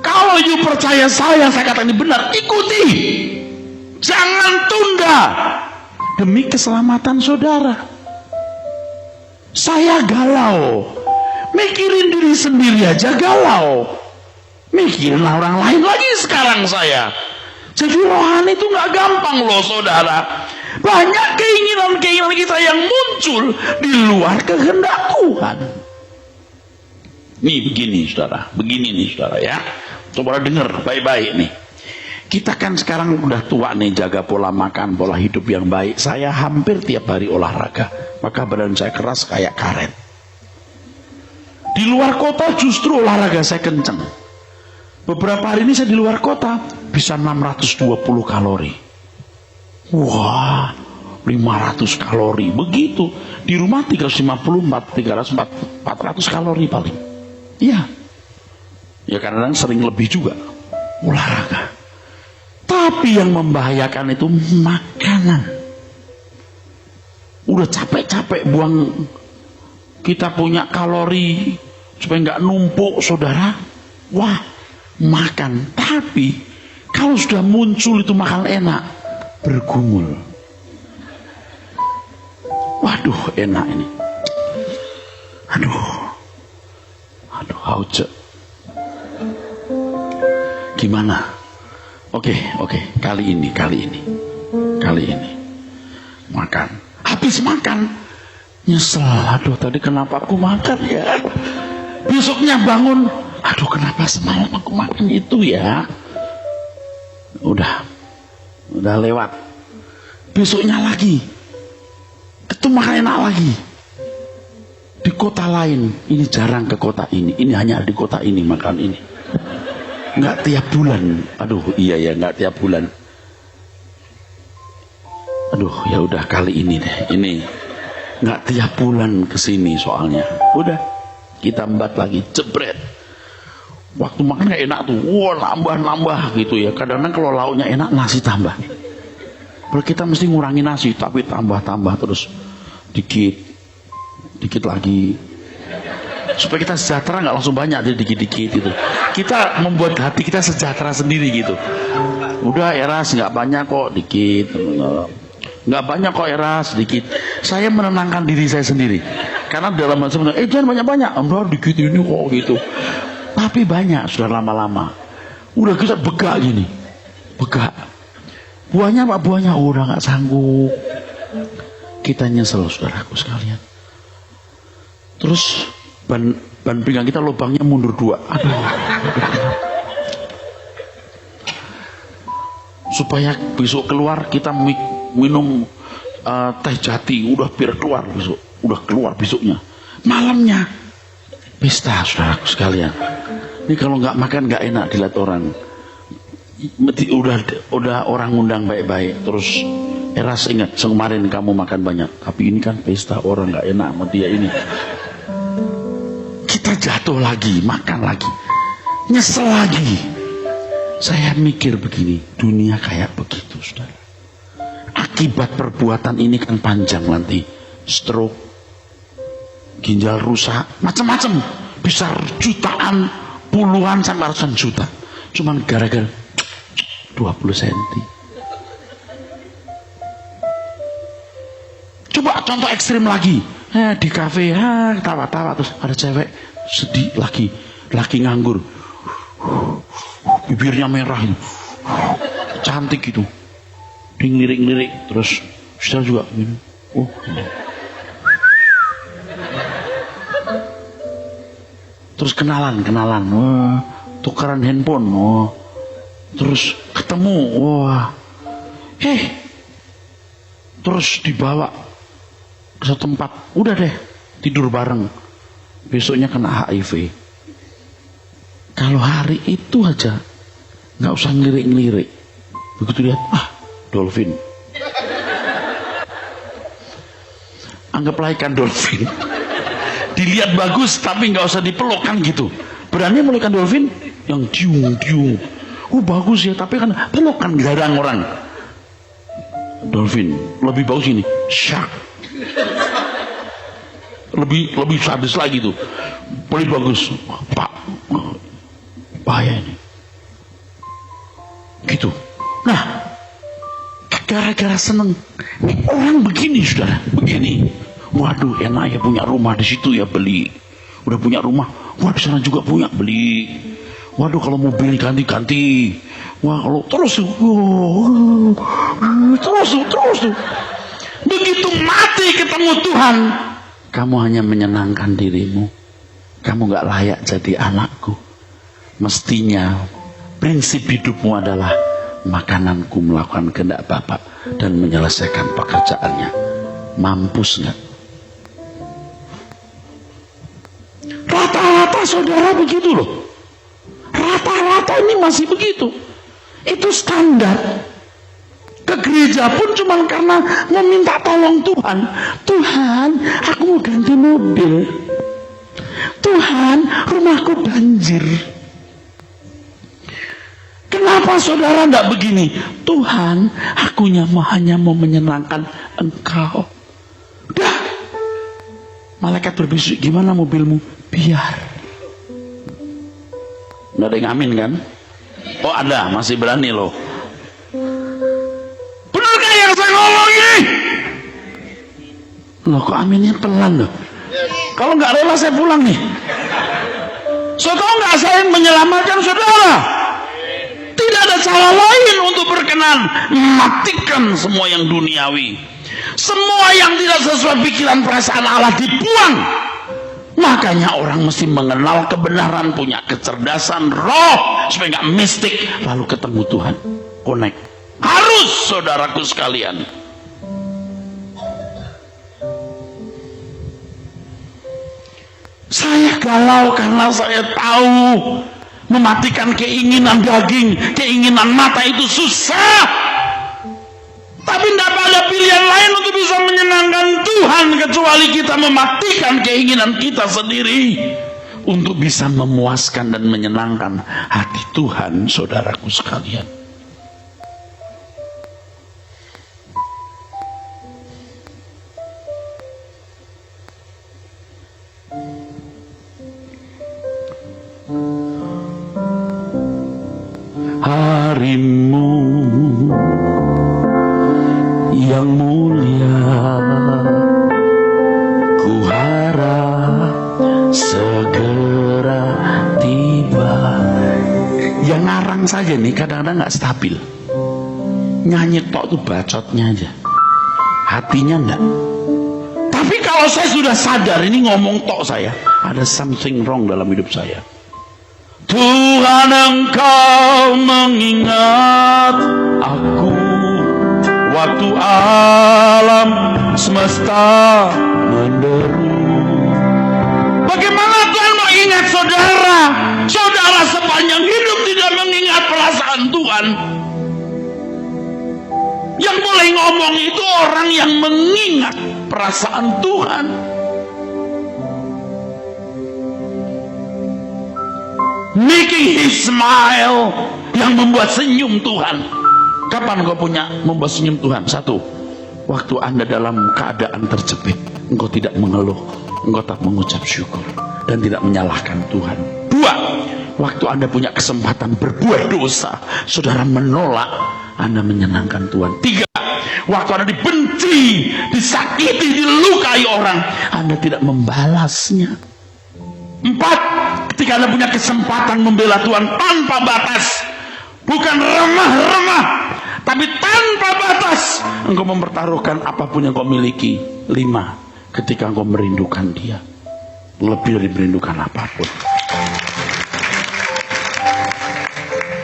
Kalau you percaya saya katakan ini benar, ikuti. Jangan tunda. Demi keselamatan saudara. Saya galau. Mikirin diri sendiri aja galau. Mikirin orang lain lagi sekarang saya. Jadi rohani itu gak gampang loh saudara. Banyak keinginan-keinginan kita yang muncul di luar kehendak Tuhan. Nih begini saudara, begini nih saudara ya. Coba dengar baik-baik nih. Kita kan sekarang udah tua nih, jaga pola makan, pola hidup yang baik. Saya hampir tiap hari olahraga, maka badan saya keras kayak karet. Di luar kota justru olahraga saya kenceng. Beberapa hari ini saya di luar kota bisa 620 kalori. Wah, 500 kalori. Begitu. Di rumah 354, 400 kalori paling. Iya. Ya kadang-kadang sering lebih juga olahraga. Tapi yang membahayakan itu makanan. Udah capek-capek buang kita punya kalori supaya nggak numpuk saudara. Wah, makan. Tapi kalau sudah muncul itu makan enak, bergumul. Waduh, enak ini. Aduh, haus. Gimana? Oke, kali ini makan. Habis makan nyesel. Aduh, tadi kenapa aku makan ya? Besoknya bangun, aduh kenapa semalam aku makan itu ya? Udah lewat. Besoknya lagi itu makan enak lagi. Di kota lain, ini jarang ke kota ini hanya di kota ini makan ini. Nggak tiap bulan. Aduh, iya ya, nggak tiap bulan. Aduh, ya udah kali ini deh. Ini nggak tiap bulan kesini soalnya. Udah. Kita embat lagi, jebret. Waktu makan gak enak tuh, wah nambah gitu ya. Kadang-kadang kalau lauknya enak, nasi tambah. Kalau kita mesti ngurangi nasi, tapi tambah terus, dikit lagi. Supaya kita sejahtera, nggak langsung banyak, jadi dikit-dikit gitu. Kita membuat hati kita sejahtera sendiri gitu. Udah Eras, nggak banyak kok, dikit. Nggak banyak kok Eras, sedikit. Saya menenangkan diri saya sendiri. Karena dalam hati saya, jangan banyak-banyak. Udah dikit ini kok gitu. Tapi banyak sudah lama-lama. Udah kita begak gini. Begak. Buahnya apa? Buahnya udah nggak sanggup. Kita nyesel saudaraku sekalian. Terus ban pinggang kita lubangnya mundur 2. Aduh. Supaya besok keluar kita minum teh jati, udah biar keluar besok. Udah keluar besoknya. Malamnya pesta saudaraku sekalian. Ini kalau nggak makan nggak enak dilihat orang. Udah orang ngundang baik-baik. Terus Eras ingat kemarin kamu makan banyak, tapi ini kan pesta, orang nggak enak sama dia ini. Kita jatuh lagi, makan lagi, nyesel lagi. Saya mikir begini, dunia kayak begitu saudara. Akibat perbuatan ini kan panjang nanti. Stroke, ginjal rusak, macam-macam. Bisa jutaan, puluhan sampai ratusan juta. Cuman gara-gara 20 cm. Coba contoh ekstrim lagi. Di kafe, tawa-tawa, terus ada cewek sedih lagi nganggur. Bibirnya merah itu. Cantik gitu. Dia ngelirik-ngelirik, terus saya juga gini. Oh. Terus kenalan. Wah, tukaran handphone. Oh. Terus ketemu. Wah. Terus dibawa ke satu tempat. Udah deh, tidur bareng. Besoknya kena HIV. Kalau hari itu aja nggak usah ngelirik-ngelirik. Begitu lihat, dolphin. Anggaplah ikan dolphin. Dilihat bagus tapi nggak usah dipeluk kan gitu. Berani meluk ikan dolphin yang diung. Bagus ya, tapi kan peluk kan jarang orang. Dolphin lebih bagus ini, shark. Lebih sadis lagi tuh. Paling bagus, Pak. Bahaya ini. Gitu. Nah, gara-gara seneng orang begini saudara, begini. Waduh, enak ya punya rumah di situ ya, beli. Udah punya rumah, wah di sana juga punya, beli. Waduh, kalau mobil ganti-ganti. Wah, kalau terus tuh. Begitu mati ketemu Tuhan, kamu hanya menyenangkan dirimu. Kamu gak layak jadi anakku. Mestinya prinsip hidupmu adalah makananku melakukan kehendak Bapa dan menyelesaikan pekerjaannya. Mampus gak? Rata-rata saudara begitu loh. Rata-rata ini masih begitu. Itu standar. Ke gereja pun cuma karena meminta tolong Tuhan. Tuhan, aku mau ganti mobil. Tuhan, rumahku banjir. Kenapa saudara tidak begini? Tuhan, aku hanya mau menyenangkan Engkau. Udah. Malaikat berbisik, gimana mobilmu? Biar. Nggak ada yang amin kan? Oh ada, masih berani loh. Benarkah yang saya ngomong ini? Loh kok aminnya pelan loh? Kalau nggak rela saya pulang nih. Saudara nggak saya yang menyelamatkan saudara. Tidak ada cara lain untuk berkenan. Matikan semua yang duniawi. Semua yang tidak sesuai pikiran perasaan Allah dibuang. Makanya orang mesti mengenal kebenaran, punya kecerdasan roh supaya nggak mistik, lalu ketemu Tuhan, connect. Harus saudaraku sekalian. Saya galau karena saya tahu mematikan keinginan daging, keinginan mata itu susah. Tapi tidak ada pilihan lain untuk bisa menyenangkan Tuhan kecuali kita mematikan keinginan kita sendiri untuk bisa memuaskan dan menyenangkan hati Tuhan, saudaraku sekalian. Harimu yang mulia, ku harap segera tiba. Yang ngarang saja nih kadang-kadang nggak stabil. Nyanyi tok tuh bacotnya aja, hatinya enggak. Tapi kalau saya sudah sadar ini ngomong tok saya, ada something wrong dalam hidup saya. Tuhan, Engkau mengingat aku waktu alam semesta menderu. Bagaimana Tuhan mau ingat saudara? Saudara sepanjang hidup tidak mengingat perasaan Tuhan. Yang boleh ngomong itu orang yang mengingat perasaan Tuhan. Making His smile, yang membuat senyum Tuhan. Kapan kau punya membuat senyum Tuhan? Satu, waktu Anda dalam keadaan terjepit, engkau tidak mengeluh, engkau tak mengucap syukur dan tidak menyalahkan Tuhan. Dua, waktu Anda punya kesempatan berbuat dosa, saudara menolak, Anda menyenangkan Tuhan. Tiga, waktu Anda dibenci, disakiti, dilukai orang, Anda tidak membalasnya. Empat, ketika Anda punya kesempatan membela Tuhan tanpa batas, bukan remah-remah, tapi tanpa batas, engkau mempertaruhkan apapun yang kau miliki. Lima, ketika engkau merindukan Dia lebih dari merindukan apapun.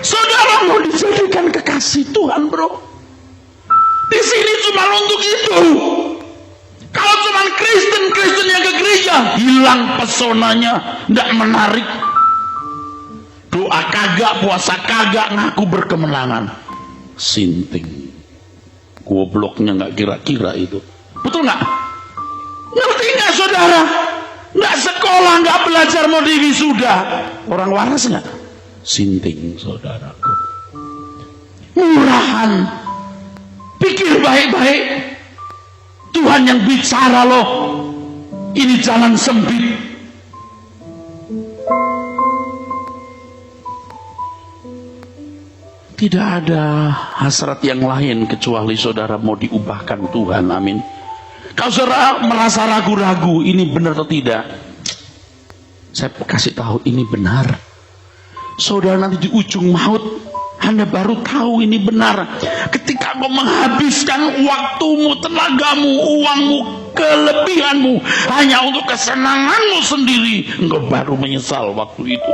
Saudara mau dijadikan kekasih Tuhan, bro. Di sini cuma untuk itu. Kalau cuma Kristen yang ke gereja, hilang pesonanya, tidak menarik. Doa kagak, puasa kagak, ngaku berkemenangan. Sinting. Gobloknya nggak kira-kira itu. Betul nggak? Ngerti nggak saudara? Nggak sekolah, nggak belajar mau wisuda. Orang waras nggak? Sinting saudaraku. Murahan. Pikir baik-baik. Tuhan yang bicara loh. Ini jalan sempit. Tidak ada hasrat yang lain kecuali saudara mau diubahkan Tuhan. Amin. Kalau saudara merasa ragu-ragu ini benar atau tidak, saya kasih tahu ini benar. Saudara nanti di ujung maut Anda baru tahu ini benar. Ketika kau menghabiskan waktumu, tenagamu, uangmu, kelebihanmu hanya untuk kesenanganmu sendiri, engkau baru menyesal waktu itu.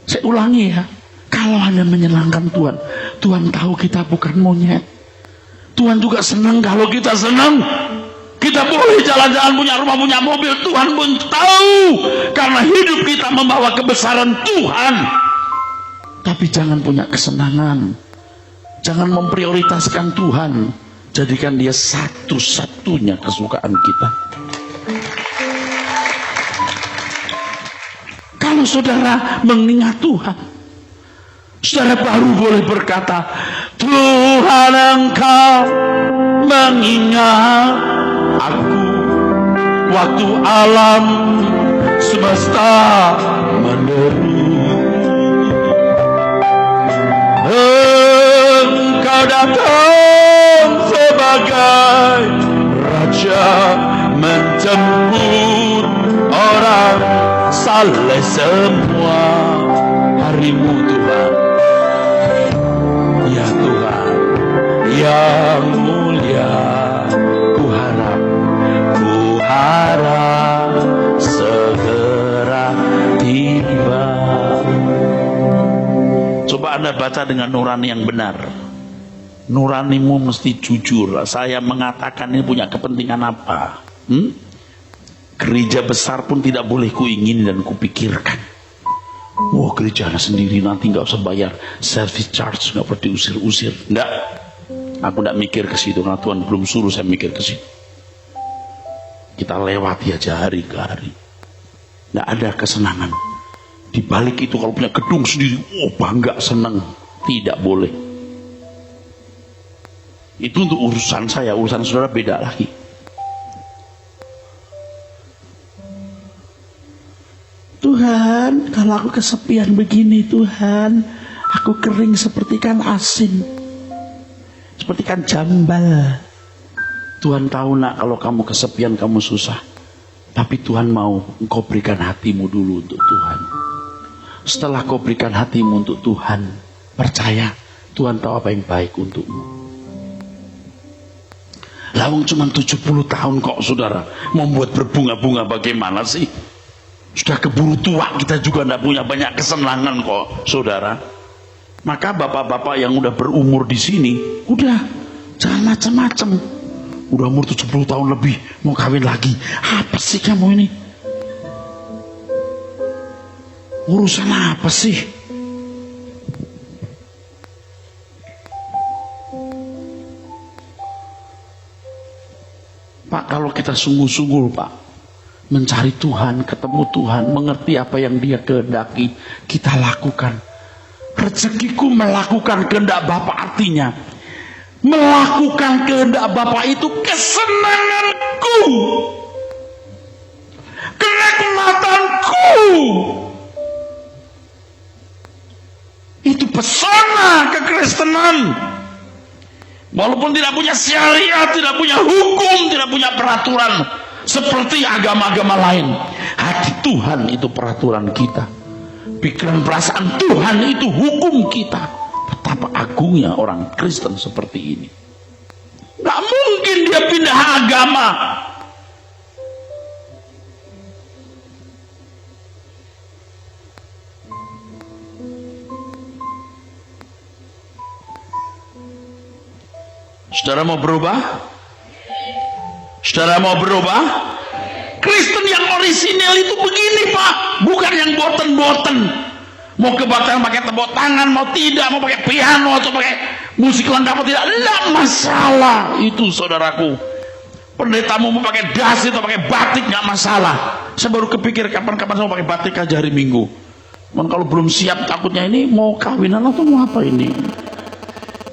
Saya ulangi ya, kalau Anda menyenangkan Tuhan, Tuhan tahu kita bukan monyet. Tuhan juga senang kalau kita senang. Kita boleh jalan-jalan, punya rumah, punya mobil, Tuhan pun tahu, karena hidup kita membawa kebesaran Tuhan. Tapi jangan punya kesenangan, jangan memprioritaskan Tuhan, jadikan Dia satu-satunya kesukaan kita. Kalau saudara mengingat Tuhan, saudara baru boleh berkata, Tuhan, Engkau mengingat aku waktu alam semesta menderu. Engkau datang sebagai Raja menjemput orang saleh semua. Harimu Tuhan, ya Tuhan yang mulia, ku harap segera tiba. Coba Anda baca dengan nurani yang benar. Nuranimu mesti jujur. Saya mengatakan ini punya kepentingan apa? Gereja besar pun tidak boleh kuingin dan kupikirkan. Wah, gerejanya sendiri nanti nggak usah bayar service charge, nggak perlu diusir-usir. Enggak, aku nggak mikir ke situ karena Tuhan belum suruh saya mikir ke situ. Kita lewati aja hari ke hari. Nggak ada kesenangan. Di balik itu kalau punya gedung sendiri, oh bangga senang. Tidak boleh. Itu untuk urusan saya, urusan saudara beda lagi. Tuhan, kalau aku kesepian begini Tuhan, aku kering seperti ikan asin, seperti ikan jambal. Tuhan tahu nak, kalau kamu kesepian kamu susah. Tapi Tuhan mau engkau berikan hatimu dulu untuk Tuhan. Setelah kau berikan hatimu untuk Tuhan, percaya Tuhan tahu apa yang baik untukmu. Lawang cuma 70 tahun kok saudara, membuat berbunga-bunga bagaimana sih? Sudah keburu tua, kita juga tidak punya banyak kesenangan kok saudara. Maka bapak-bapak yang udah berumur di sini, udah jangan macam-macam. Udah umur 70 tahun lebih mau kawin lagi. Apa sih kamu ini? Urusan apa sih? Pak, kalau kita sungguh-sungguh Pak mencari Tuhan, ketemu Tuhan, mengerti apa yang Dia kehendaki, kita lakukan. Rezekiku melakukan kehendak Bapa, artinya melakukan kehendak Bapa itu kesenanganku, kenikmatanku. Itu pesona kekristenan. Walaupun tidak punya syariat, tidak punya hukum, tidak punya peraturan seperti agama-agama lain, hati Tuhan itu peraturan kita. Pikiran perasaan Tuhan itu hukum kita. Betapa agungnya orang Kristen seperti ini. Gak mungkin dia pindah agama. Saudara mau berubah? Saudara mau berubah? Kristen yang orisinal itu begini Pak, bukan yang boten-boten. Mau kebaktian pakai tepuk tangan, mau tidak, mau pakai piano atau pakai musik lengkap atau tidak, enggak masalah itu saudaraku. Pendetamu mau pakai dasi atau pakai batik enggak masalah. Saya baru kepikir kapan-kapan saya mau pakai batik aja hari Minggu. Kalau belum siap takutnya ini mau kawinan atau mau apa ini.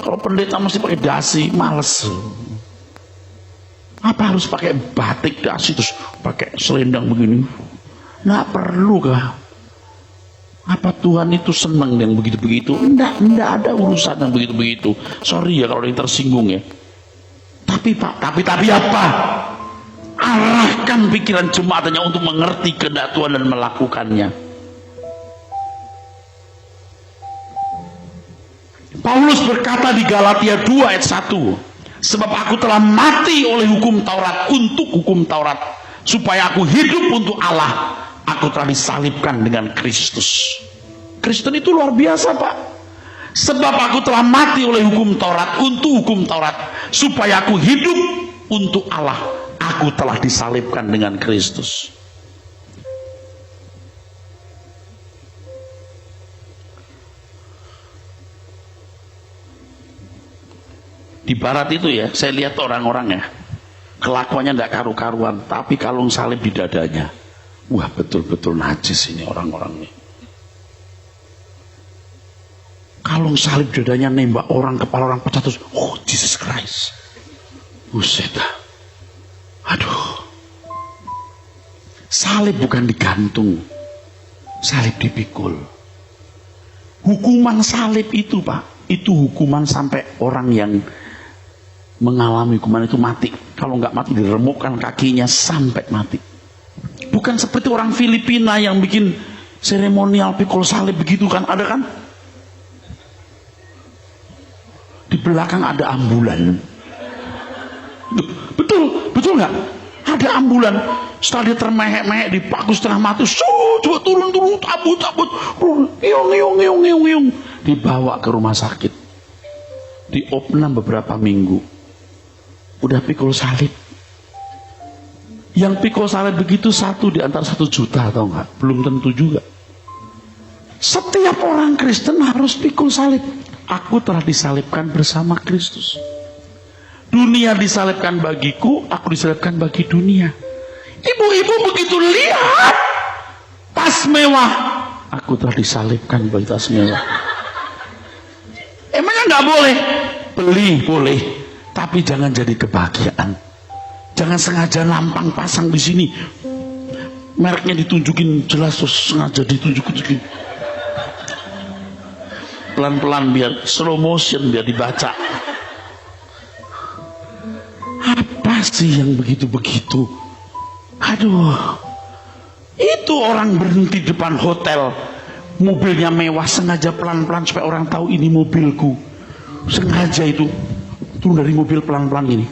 Kalau pendeta mesti pakai dasi, males. Apa harus pakai batik dasi terus pakai selendang begini? Nggak perlu kah? Apa Tuhan itu senang yang begitu-begitu? Enggak ada urusan yang begitu-begitu. Sorry ya kalau yang tersinggung ya. Tapi Pak, tapi apa? Arahkan pikiran jemaatnya untuk mengerti kehendak Tuhan dan melakukannya. Paulus berkata di Galatia 2 ayat 1, sebab aku telah mati oleh hukum Taurat untuk hukum Taurat, supaya aku hidup untuk Allah. Aku telah disalibkan dengan Kristus. Kristen itu luar biasa Pak. Sebab aku telah mati oleh hukum Taurat untuk hukum Taurat, supaya aku hidup untuk Allah. Aku telah disalibkan dengan Kristus. Di barat itu ya, saya lihat orang-orang ya, kelakuannya tidak karu-karuan, tapi kalung salib di dadanya. Wah, betul-betul najis ini orang-orang ini. Kalung salib di dadanya, nembak orang, kepala orang pecah terus, oh Jesus Christ. Buset. Aduh. Salib bukan digantung, salib dipikul. Hukuman salib itu Pak, itu hukuman sampai orang yang mengalami hukuman itu mati. Kalau nggak mati diremukkan kakinya sampai mati. Bukan seperti orang Filipina yang bikin seremonial pikul salib begitu kan, ada kan? Di belakang ada ambulan. Betul nggak? Ada ambulan. Setelah dia termehek-mehek dipaku setengah mati, coba turun, tabut, iung, dibawa ke rumah sakit, diopnam beberapa minggu. Udah pikul salib. Yang pikul salib begitu 1 di antara 1 juta atau enggak? Belum tentu juga. orang Kristen harus pikul salib. Aku telah disalibkan bersama Kristus. Dunia disalibkan bagiku, aku disalibkan bagi dunia. Ibu-ibu begitu lihat tas mewah, aku telah disalibkan bagi tas mewah. Emangnya nggak boleh? Beli boleh, tapi jangan jadi kebahagiaan. Jangan sengaja nampang pasang di sini, mereknya ditunjukin jelas, terus sengaja ditunjukin pelan-pelan biar slow motion, biar dibaca. Apa sih yang begitu-begitu? Aduh, itu orang berhenti depan hotel, mobilnya mewah, sengaja pelan-pelan supaya orang tahu ini mobilku. Sengaja itu turun dari mobil pelan-pelan gini,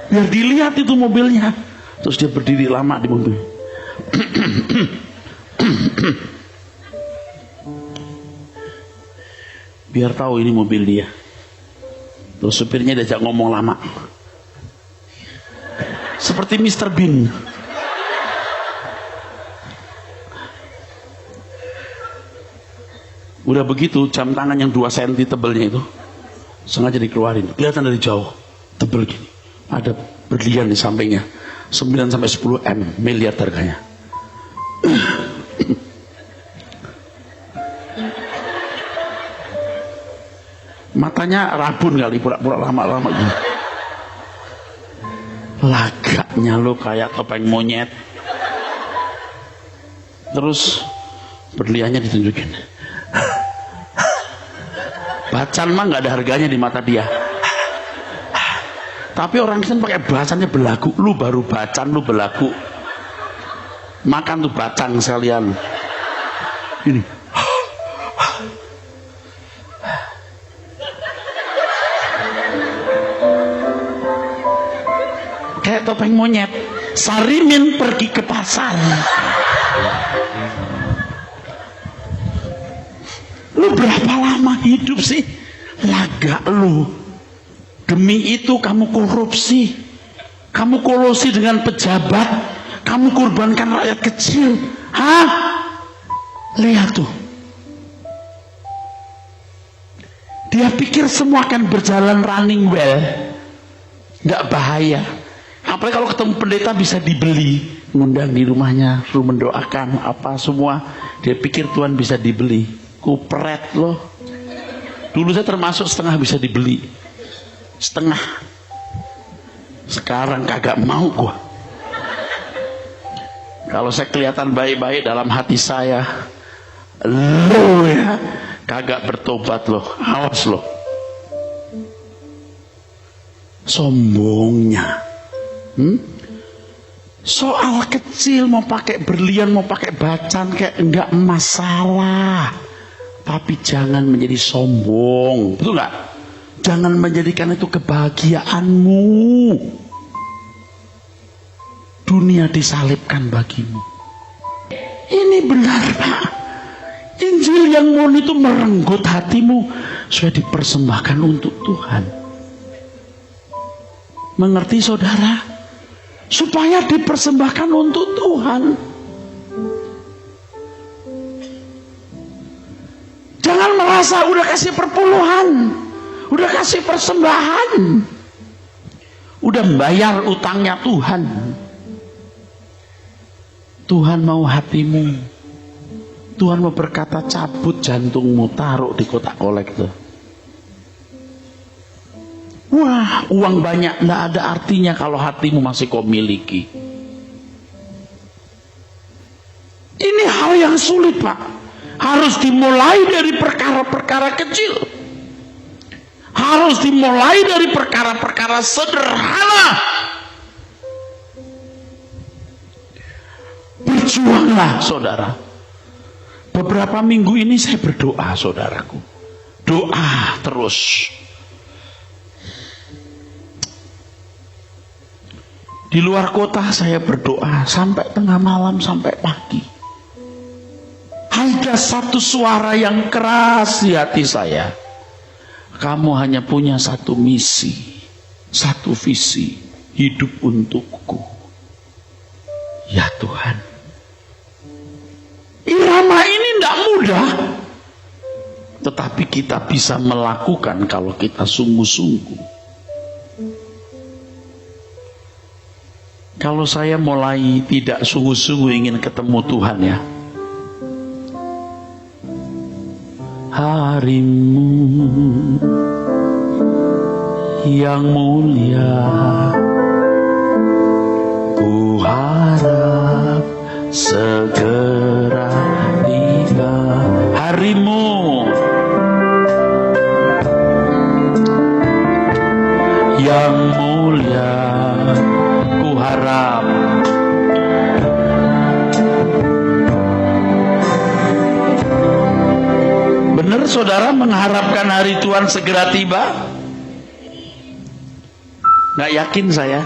biar dilihat itu mobilnya. Terus dia berdiri lama di mobil. Biar tahu ini mobil dia. Terus supirnya diajak ngomong lama, seperti Mr. Bean. Udah begitu, jam tangan yang 2 cm tebelnya itu sengaja dikeluarin, kelihatan dari jauh, tebel gini. Ada berlian di sampingnya, 9-10 miliar harganya. Matanya rabun kali, pura-pura lama-lama gini. Lagaknya lo kayak topeng monyet. Terus berliannya ditunjukin. Bacan mah nggak ada harganya di mata dia. Tapi orang Kristen pakai bacannya belagu. Lu baru bacan, lu belagu. Makan tuh bacang sekalian. Ini. Kayak topeng monyet. Sarimin pergi ke pasar. Lu berapa lama hidup sih? Lagak lu. Demi itu kamu korupsi. Kamu kolosi dengan pejabat. Kamu korbankan rakyat kecil. Hah? Lihat tuh. Dia pikir semua akan berjalan running well. Gak bahaya. Apalagi kalau ketemu pendeta bisa dibeli. Ngundang di rumahnya, suruh mendoakan apa semua. Dia pikir Tuhan bisa dibeli. Kupret loh. Dulu saya termasuk setengah bisa dibeli. Setengah. Sekarang kagak mau gua. Kalau saya kelihatan baik-baik dalam hati saya, lo ya kagak bertobat loh. Awas loh. Sombongnya. Soal kecil mau pakai berlian, mau pakai bacan kayak enggak masalah. Tapi jangan menjadi sombong, betul nggak? Jangan menjadikan itu kebahagiaanmu. Dunia disalibkan bagimu. Ini benar, Pak. Injil yang murni itu merenggut hatimu supaya dipersembahkan untuk Tuhan. Mengerti, saudara? Supaya dipersembahkan untuk Tuhan. Jangan merasa udah kasih perpuluhan, udah kasih persembahan, udah bayar utangnya Tuhan. Tuhan mau hatimu. Tuhan mau berkata, cabut jantungmu, taruh di kotak kolektor. Wah, uang banyak nggak ada artinya kalau hatimu masih kau miliki. Ini hal yang sulit, Pak. Harus dimulai dari perkara-perkara kecil. Harus dimulai dari perkara-perkara sederhana. Berjuanglah, saudara. Beberapa minggu ini saya berdoa, saudaraku. Doa terus. Di luar kota saya berdoa sampai tengah malam, sampai pagi. Ada satu suara yang keras di hati saya. Kamu hanya punya satu misi, satu visi, hidup untukku. Ya Tuhan, Mudah. Tetapi kita bisa melakukan kalau kita sungguh-sungguh. Kalau saya mulai tidak sungguh-sungguh ingin ketemu Tuhan ya, harimu yang mulia, ku harap segera tiba. Harimu yang mulia, ku harap. Benar saudara mengharapkan hari Tuhan segera tiba? Nggak yakin saya.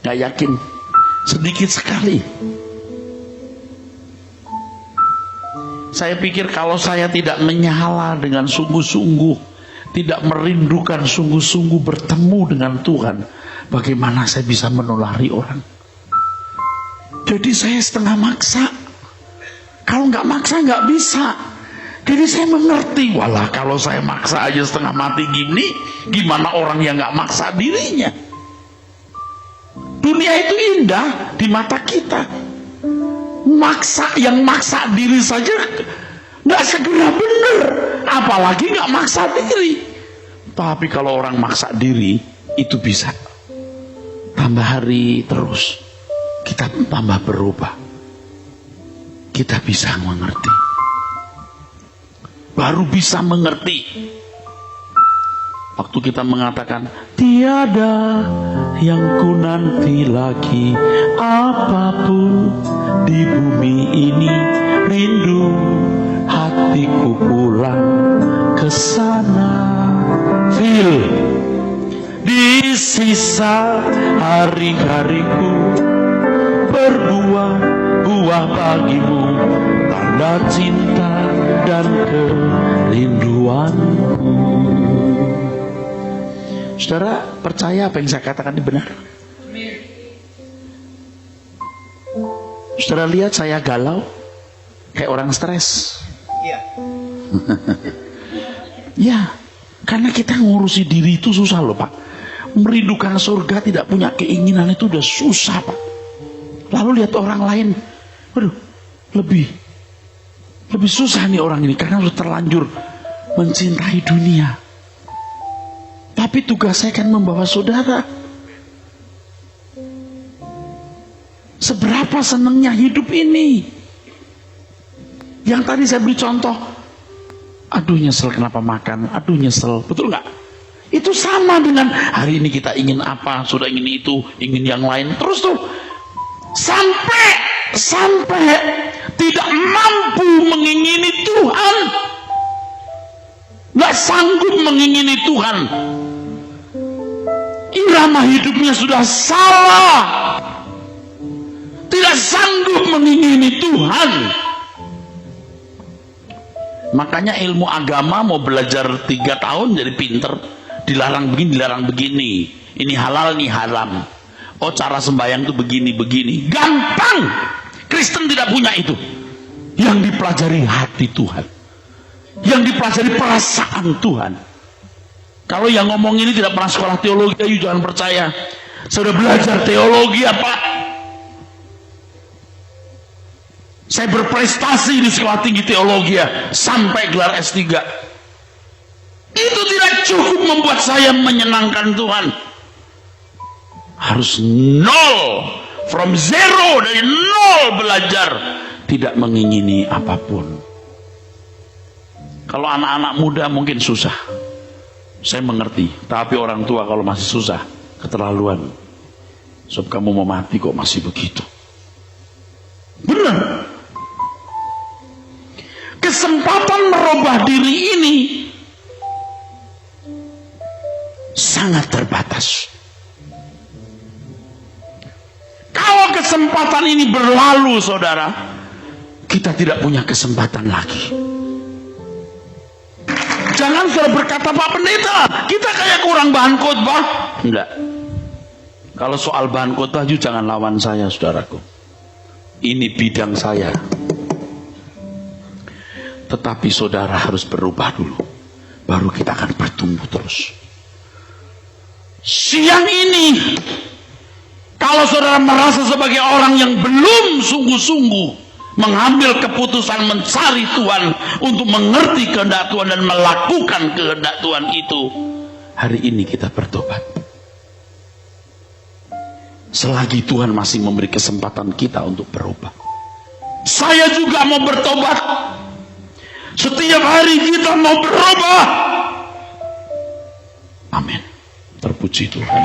Nggak yakin. Sedikit sekali. Saya pikir kalau saya tidak menyala dengan sungguh-sungguh, tidak merindukan sungguh-sungguh bertemu dengan Tuhan, bagaimana saya bisa menulari orang? Jadi saya setengah maksa. Kalau nggak maksa nggak bisa. Jadi saya mengerti, walah kalau saya maksa aja setengah mati gini, gimana orang yang nggak maksa dirinya? Dunia itu indah di mata kita. Yang maksa diri saja nggak segera bener, apalagi nggak maksa diri. Tapi kalau orang maksa diri itu bisa tambah hari terus, kita tambah berubah, kita bisa mengerti, baru bisa mengerti. Waktu kita mengatakan tiada yang ku nanti lagi, apapun di bumi ini, rindu hatiku pulang ke sana. Feel di sisa hari-hariku berbuah buah bagimu, tanda cinta dan kerinduanku. Saudara percaya apa yang saya katakan ini benar? Saudara lihat saya galau kayak orang stres. Iya. Ya, karena kita ngurusi diri itu susah loh Pak. Merindukan surga, tidak punya keinginan itu udah susah Pak. Lalu lihat orang lain, waduh, lebih susah nih orang ini karena sudah terlanjur mencintai dunia. Tapi tugas saya kan membawa saudara. Seberapa senangnya hidup ini. Yang tadi saya beri contoh, aduh nyesel kenapa makan, aduh nyesel, betul nggak? Itu sama dengan hari ini kita ingin apa, sudah ingin itu, ingin yang lain, terus tuh sampai tidak mampu mengingini Tuhan, nggak sanggup mengingini Tuhan. Irama hidupnya sudah salah, tidak sanggup mengingini Tuhan. Makanya ilmu agama mau belajar 3 tahun jadi pinter, dilarang begini, ini halal, ini haram. Oh cara sembahyang itu begini, gampang. Kristen tidak punya itu. Yang dipelajari hati Tuhan, yang dipelajari perasaan Tuhan. Kalau yang ngomong ini tidak pernah sekolah teologi, ayo jangan percaya. Saya sudah belajar teologi apa? Saya berprestasi di sekolah tinggi teologi ya, sampai gelar S3. Itu tidak cukup membuat saya menyenangkan Tuhan. Harus nol, from zero, dari nol belajar, tidak mengingini apapun. Kalau anak-anak muda mungkin susah, saya mengerti. Tapi orang tua kalau masih susah, keterlaluan. Sebab kamu mau mati kok masih begitu. Benar. Kesempatan merubah diri ini sangat terbatas. Kalau kesempatan ini berlalu, saudara, kita tidak punya kesempatan lagi. Jangan saudara berkata, Pak Pendeta, kita kayak kurang bahan khotbah. Enggak. Kalau soal bahan khotbah, jangan lawan saya, saudaraku. Ini bidang saya. Tetapi saudara harus berubah dulu, baru kita akan bertumbuh terus. Siang ini, kalau saudara merasa sebagai orang yang belum sungguh-sungguh mengambil keputusan mencari Tuhan, untuk mengerti kehendak Tuhan dan melakukan kehendak Tuhan itu, hari ini kita bertobat. Selagi Tuhan masih memberi kesempatan kita untuk berubah. Saya juga mau bertobat. Setiap hari kita mau berubah. Amin. Terpuji Tuhan.